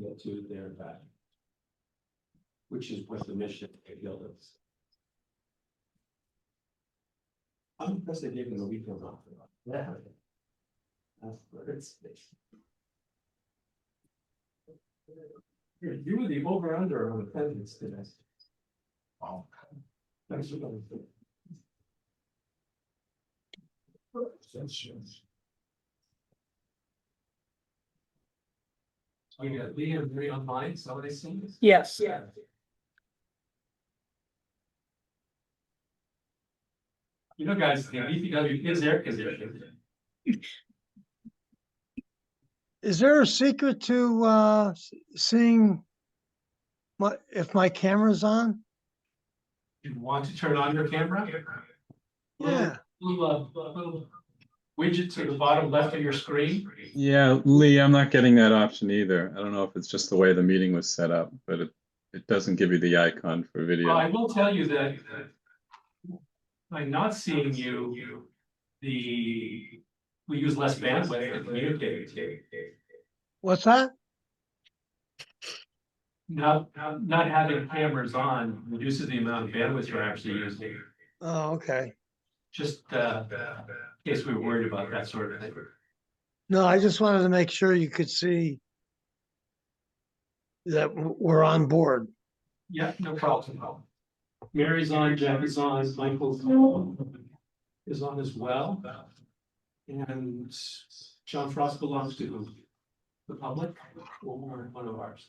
get to there and back. Which is what the mission of the guild is. I'm impressed they gave them a weekend off. Yeah. That's what it's. You were the over-under on attendance today. Oh. Thanks for coming. So you got Lee and Bree online, so they see this? Yes. Yeah. You know, guys, the DPW is air conditioned. Is there a secret to seeing if my camera's on? You want to turn on your camera? Yeah. Little widget to the bottom left of your screen. Yeah, Lee, I'm not getting that option either. I don't know if it's just the way the meeting was set up, but it doesn't give you the icon for video. Well, I will tell you that by not seeing you, we use less bandwidth to communicate. What's that? Not having cameras on reduces the amount of bandwidth you're actually using. Oh, okay. Just in case we were worried about that sort of thing. No, I just wanted to make sure you could see that we're on board. Yeah, no problem. Mary's on, Jackie's on, Michael is on as well. And John Frost belongs to the public or one of ours.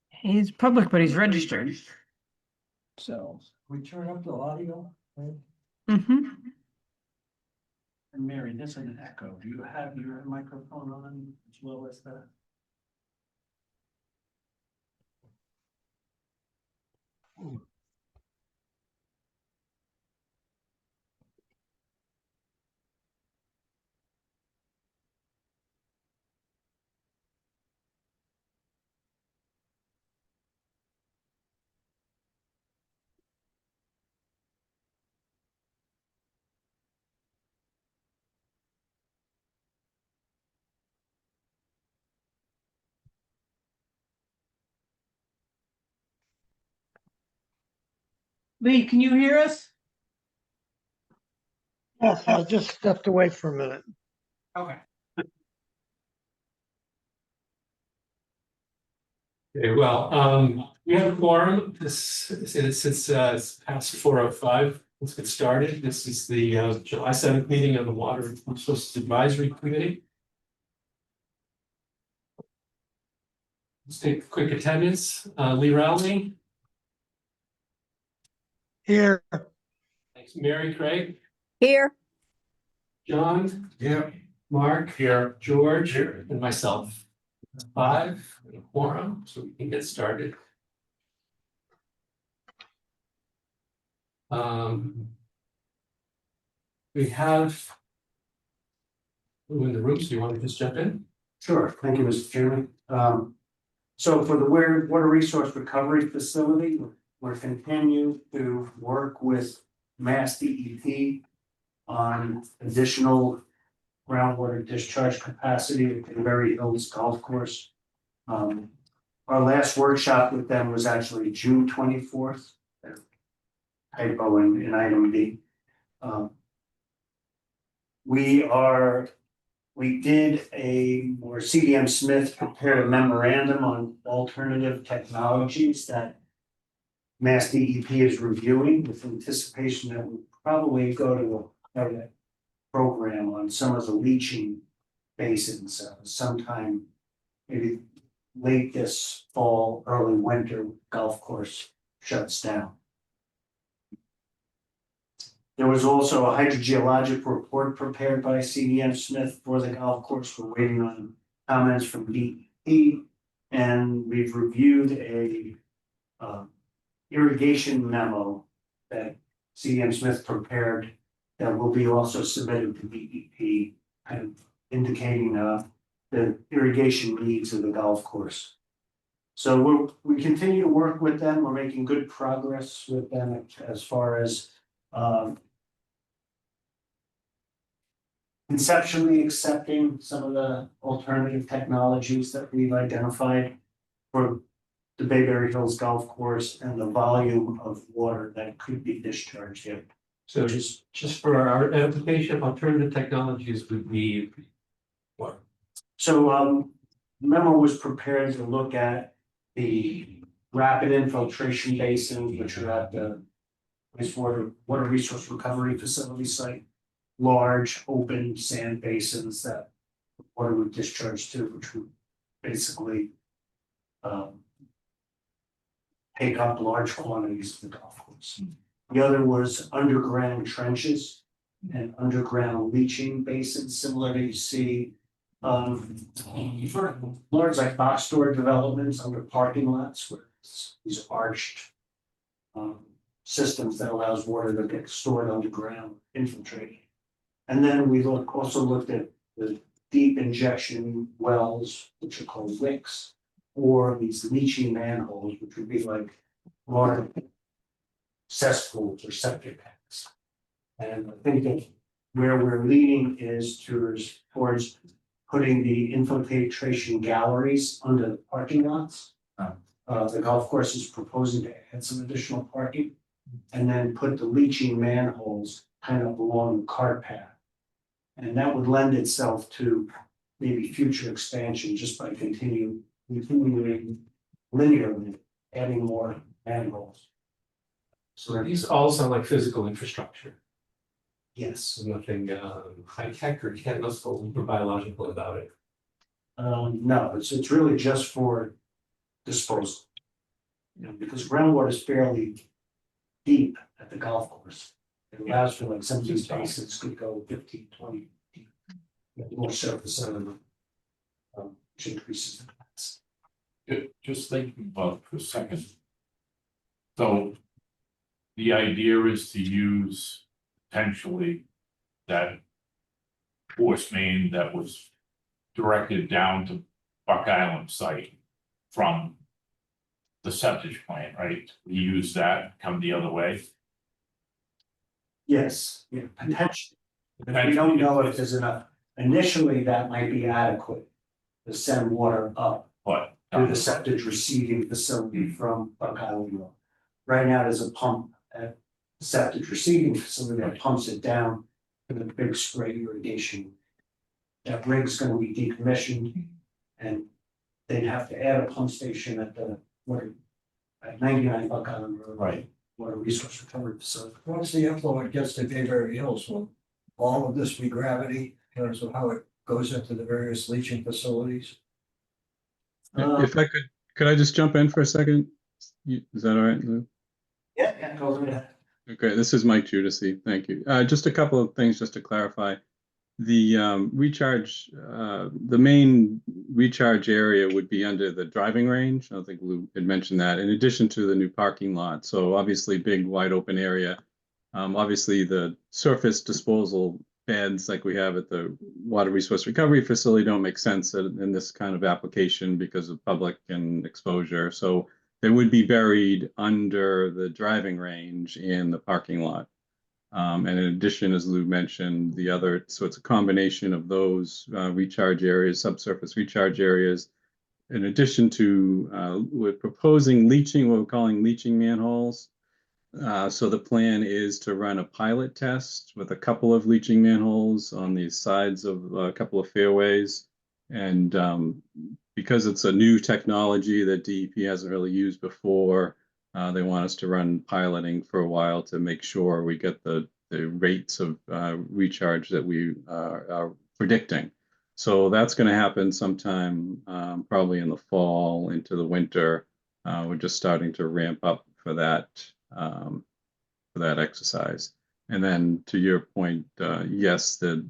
He's public, but he's registered. So. We turn up the audio, right? Mm-hmm. And Mary, there's an echo. Do you have your microphone on as well as that? Lee, can you hear us? Yes, I just stepped away for a minute. Okay. Okay, well, we have a quorum. Since past 4:05, let's get started. This is the July 7th meeting of the Water Resources Advisory Committee. Let's take a quick attendance. Lee Rowley. Here. Thanks. Mary Craig. Here. John. Yeah. Mark. Here. George. Here. And myself. 5, a quorum, so we can get started. We have who in the room, so you want to just jump in? Sure, thank you, Mr. Chairman. So for the water resource recovery facility, we're continuing to work with Mass DEP on additional groundwater discharge capacity at the Berry Hills Golf Course. Our last workshop with them was actually June 24th. Typo in item B. CDM Smith prepared a memorandum on alternative technologies that Mass DEP is reviewing with anticipation that we'll probably go to a program on some of the leaching basins sometime maybe late this fall, early winter. Golf course shuts down. There was also a hydrogeologic report prepared by CDM Smith for the golf course. We're waiting on comments from DEP, and we've reviewed a irrigation memo that CDM Smith prepared that will be also submitted to DEP, kind of indicating the irrigation needs of the golf course. So we continue to work with them. We're making good progress with them as far as conceptually accepting some of the alternative technologies that we've identified for the Bayberry Hills Golf Course and the volume of water that could be discharged here. So just for our application, alternative technologies would be what? So, the memo was prepared to look at the rapid infiltration basins, which are at the water resource recovery facility site. Large open sand basins that water would discharge to, which would basically take up large quantities of the golf course. The other was underground trenches and underground leaching basins, similar to you see for large like box store developments under parking lots where it's these arched systems that allows water to get stored underground, infiltrating. And then we also looked at the deep injection wells, which are called Wracs, or these leaching manholes, which would be like water cesspools or septic tanks. And I think that where we're leading is towards putting the infiltration galleries under the parking lots. The golf course is proposing to add some additional parking and then put the leaching manholes kind of along the cart path. And that would lend itself to maybe future expansion just by continuing linearly, adding more manholes. So these all sound like physical infrastructure. Yes, There's nothing high tech or chemical or biological about it. no, it's really just for disposal. You know, because groundwater is fairly deep at the golf course. It allows for like some of these basins could go 15, 20 feet. More surface area, which increases the capacity. Just thinking about it for a second. So the idea is to use potentially that force main that was directed down to Buck Island site from the septic plant, right? We use that, come the other way. Yes, yeah, potentially. But we don't know if there's enough. Initially, that might be adequate to send water up But to the septic receiving facility from Buck Island Road. Right now, there's a pump at the septic receiving facility that pumps it down to the big spray irrigation. That rig's gonna be decommissioned and they'd have to add a pump station at the at 99 Buck Island Road. Right. Water resource recovery facility. Once the effluent gets to Bayberry Hills, will all of this be gravity in terms of how it goes into the various leaching facilities? If I could I just jump in for a second? Is that all right, Lou? Yeah, go ahead. Okay, this is Mike Judici. Thank you. Just a couple of things just to clarify. The recharge, the main recharge area would be under the driving range. I think Lou had mentioned that, in addition to the new parking lot. So obviously big wide open area. Obviously the surface disposal beds like we have at the water resource recovery facility don't make sense in this kind of application because of public and exposure. So they would be buried under the driving range in the parking lot. And in addition, as Lou mentioned, so it's a combination of those recharge areas, subsurface recharge areas. In addition to, we're proposing leaching, what we're calling leaching manholes. So the plan is to run a pilot test with a couple of leaching manholes on the sides of a couple of fairways. And because it's a new technology that DEP hasn't really used before, they want us to run piloting for a while to make sure we get the rates of recharge that we are predicting. So that's going to happen sometime probably in the fall into the winter. We're just starting to ramp up for that exercise. And then to your point, yes, the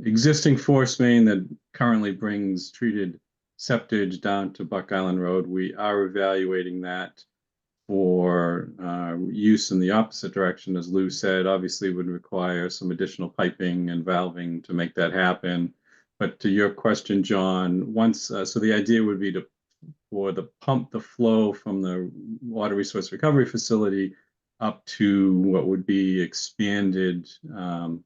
existing force main that currently brings treated septage down to Buck Island Road, we are evaluating that for use in the opposite direction, as Lou said. Obviously would require some additional piping and valving to make that happen. But to your question, John, so the idea would be for the pump the flow from the water resource recovery facility up to what would be expanded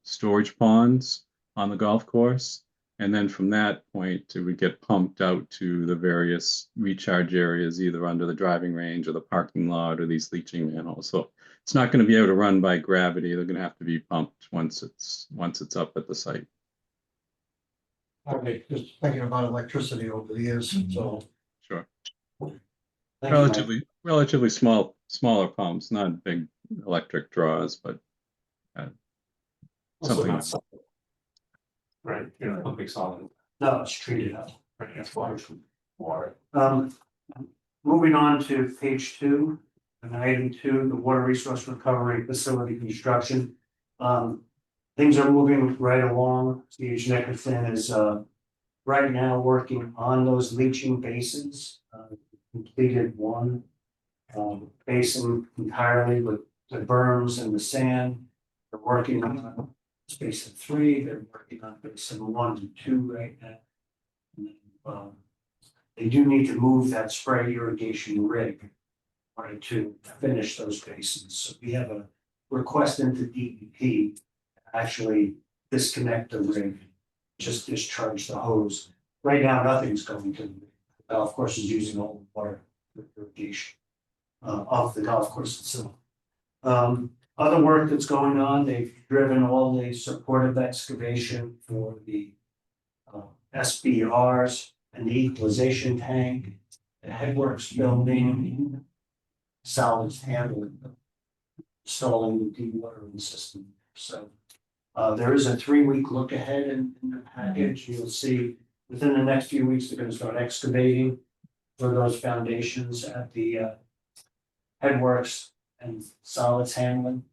storage ponds on the golf course. And then from that point, it would get pumped out to the various recharge areas, either under the driving range or the parking lot or these leaching manholes. So it's not going to be able to run by gravity. They're going to have to be pumped once it's up at the site. Okay, just thinking about electricity over the years, so. Sure. Thank you, Mike. Relatively smaller pumps, not big electric draws, but Also something. not solid. Right, you're not pumping solid, No, it's treated up. right, that's water. Water. Moving on to page 2, and item 2, the water resource recovery facility construction. Things are moving right along. C.H. Nickerson is right now working on those leaching basins. Completed one basin entirely with the berms and the sand. They're working on basin 3. They're working on basin 1 and 2 right now. And then, they do need to move that spray irrigation rig in order to finish those basins. So we have a request into DEP to actually disconnect the rig, just discharge the hose. Right now, nothing's going to the rig. The golf course is using all the water for irrigation of the golf course itself. Other work that's going on, they've driven all the supportive excavation for the SBRs and the equalization tank, the headworks building, solids handling, installing the dewatering system. So there is a 3-week look ahead in the package. You'll see within the next few weeks, they're going to start excavating for those foundations at the headworks and solids handling.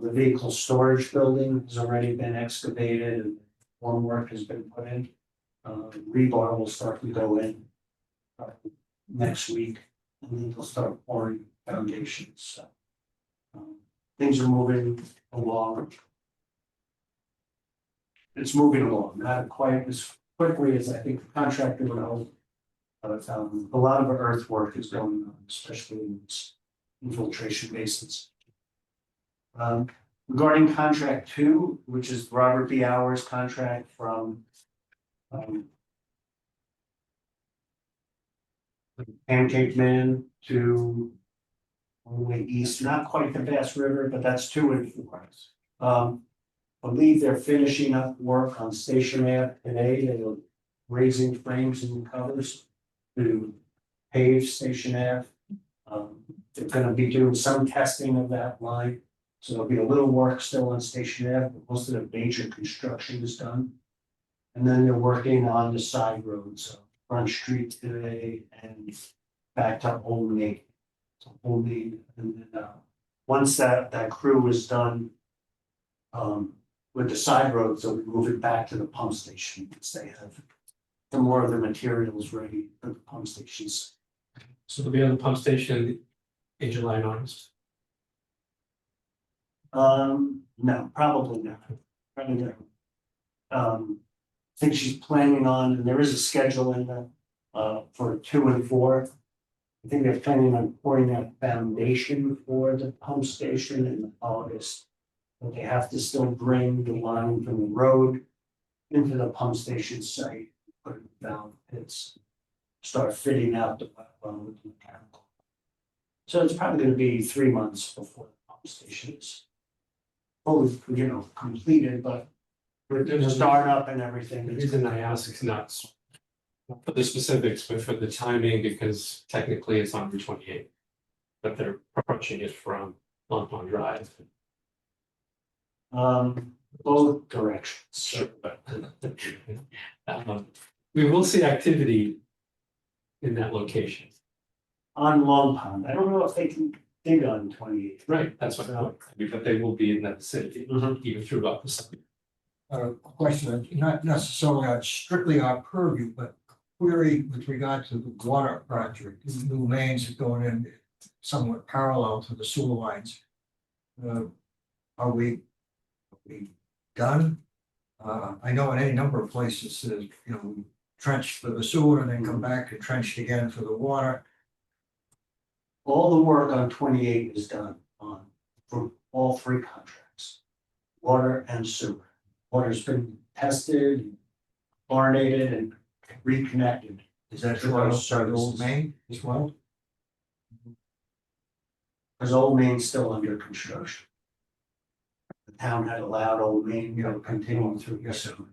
The vehicle storage building has already been excavated and formwork has been put in. Rebar will start to go in next week, and then they'll start pouring foundations. So, things are moving along. It's moving along, not quite as quickly as I think the contractor would hope. But a lot of earthwork is going on, especially in these infiltration basins. Regarding contract 2, which is Robert B. Hours contract from Pancake Man to all the way east, not quite the Bass River, but that's 2 and 4. I believe they're finishing up work on Station Ave today. They were raising frames and covers to pave Station Ave. They're gonna be doing some testing of that line. So there'll be a little work still on Station Ave, but most of the major construction is done. And then they're working on the side roads, Front Street today and back to Old Main. So Old Main, and then once that crew is done with the side roads, they'll move it back to the pump station because they have the more of the materials ready for the pump stations. So they'll be on the pump station in July and August. No, probably not. Probably not. I think she's planning on, and there is a schedule in the for 2 and 4. I think they're planning on pouring that foundation for the pump station in August. But they have to still bring the line from the road into the pump station site, put it down pits, start fitting out the pipeline with the mechanical. So it's probably gonna be 3 months before the pump station is fully, completed, but with the startup and everything. The reason I ask is not for the specifics, but for the timing, because technically it's on Route 28. But they're approaching it from Long Pond Drive. Both directions. Sure, but we will see activity in that location. On Long Pond, I don't know if they can dig on 28. Right, that's what I mean, but they will be in that vicinity, Mhm. even throughout the summer. Question, not necessarily strictly our purview, but query with regard to the water project, the new mains are going in somewhat parallel to the sewer lines. Are we done? I know in any number of places, we trench for the sewer and then come back and trenched again for the water. All the work on 28 is done for all 3 contracts, water and sewer. Water's been tested, chlorinated and reconnected. Is that For for those the old services. main as well? Because Old Main's still under construction. The town had allowed Old Main, you know, continuing through the summer.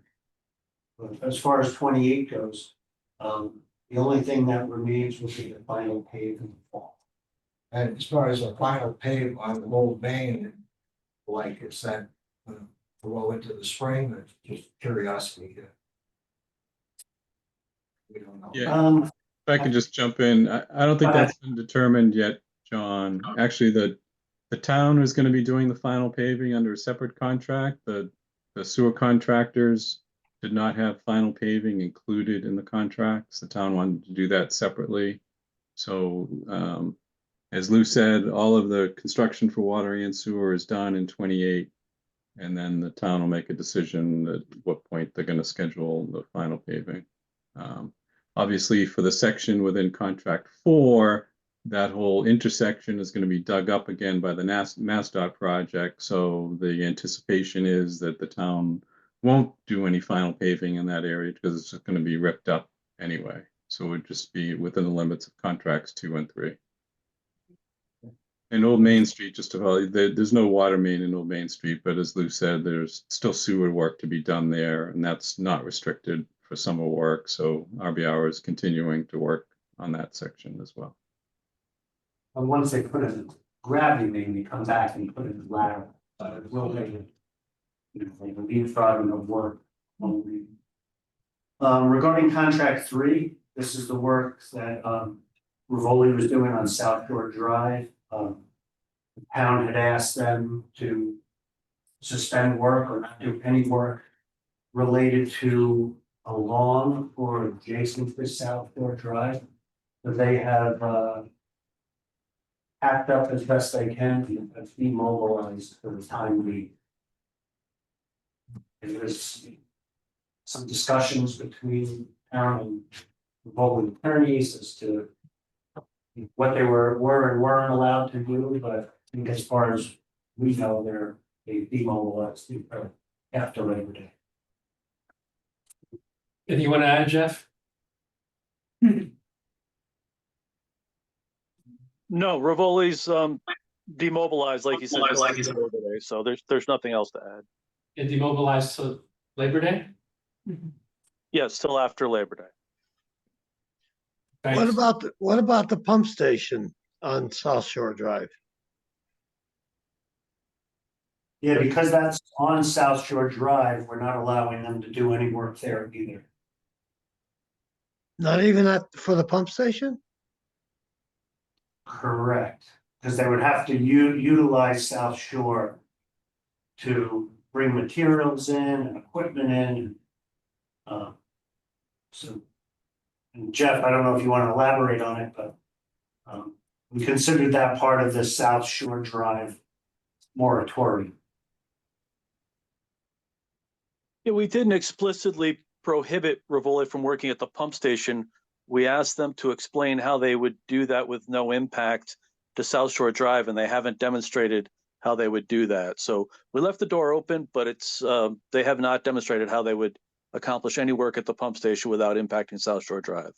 But as far as 28 goes, the only thing that remains will be the final pave in the fall. And as far as the final pave on the old main, like it's that, roll into the spring, that's just curiosity here. We don't know. Yeah. If I could just jump in, I don't think that's been determined yet, John. Actually, the town is going to be doing the final paving under a separate contract. The sewer contractors did not have final paving included in the contracts. The town wanted to do that separately. So, as Lou said, all of the construction for water and sewer is done in 28. And then the town will make a decision at what point they're going to schedule the final paving. Obviously, for the section within contract 4, that whole intersection is going to be dug up again by the MassDOT project. So the anticipation is that the town won't do any final paving in that area because it's going to be ripped up anyway. So it would just be within the limits of contracts 2 and 3. In Old Main Street, just about, there's no water main in Old Main Street, but as Lou said, there's still sewer work to be done there, and that's not restricted for summer work. So RBR is continuing to work on that section as well. And once they put in gravity main, they come back and put in lateral. It will take, you know, like a leapfrog of work. Regarding contract 3, this is the work that Rivoli was doing on South Shore Drive. The town had asked them to suspend work or not do any work related to a lawn or adjacent to South Shore Drive. But they have packed up as best they can and demobilized for the time being. There was some discussions between town and Rivoli attorneys as to what they were and weren't allowed to do, but I think as far as we know, they demobilized after Labor Day. Anything you want to add, Jeff? No, Rivoli's demobilized, like you said, today, so there's nothing else to add. And demobilized till Labor Day? Yes, till after Labor Day. Thanks. what about the pump station on South Shore Drive? Yeah, because that's on South Shore Drive, we're not allowing them to do any work there either. Not even for the pump station? Correct, because they would have to utilize South Shore to bring materials in and equipment in. So, and Jeff, I don't know if you want to elaborate on it, but we considered that part of the South Shore Drive moratorium. Yeah, we didn't explicitly prohibit Rivoli from working at the pump station. We asked them to explain how they would do that with no impact to South Shore Drive, and they haven't demonstrated how they would do that. So we left the door open, but it's they have not demonstrated how they would accomplish any work at the pump station without impacting South Shore Drive.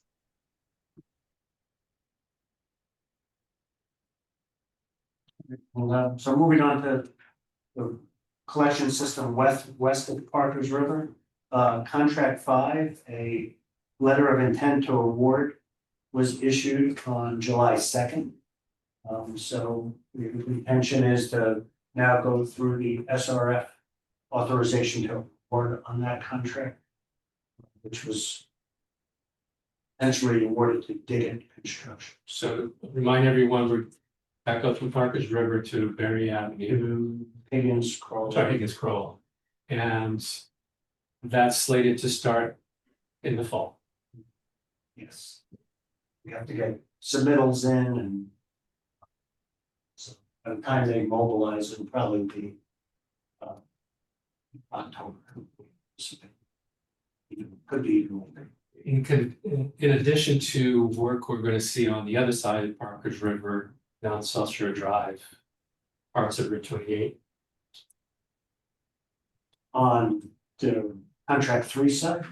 Well, so moving on to the collection system west of Parker's River. Contract 5, a letter of intent to award was issued on July 2nd. So the intention is to now go through the SRF authorization to award on that contract, which was eventually awarded to Diggett Construction. So remind everyone, we're back up from Parker's River to Berry Avenue, To Higgins Crow. sorry, Higgins Kroll. And that's slated to start in the fall. Yes. We have to get submittals in and. So by the time they mobilize, it'll probably be. October. Could be even longer. In addition to work we're going to see on the other side of Parker's River, down South Shore Drive, parts of Route 28. On to contract 3 side.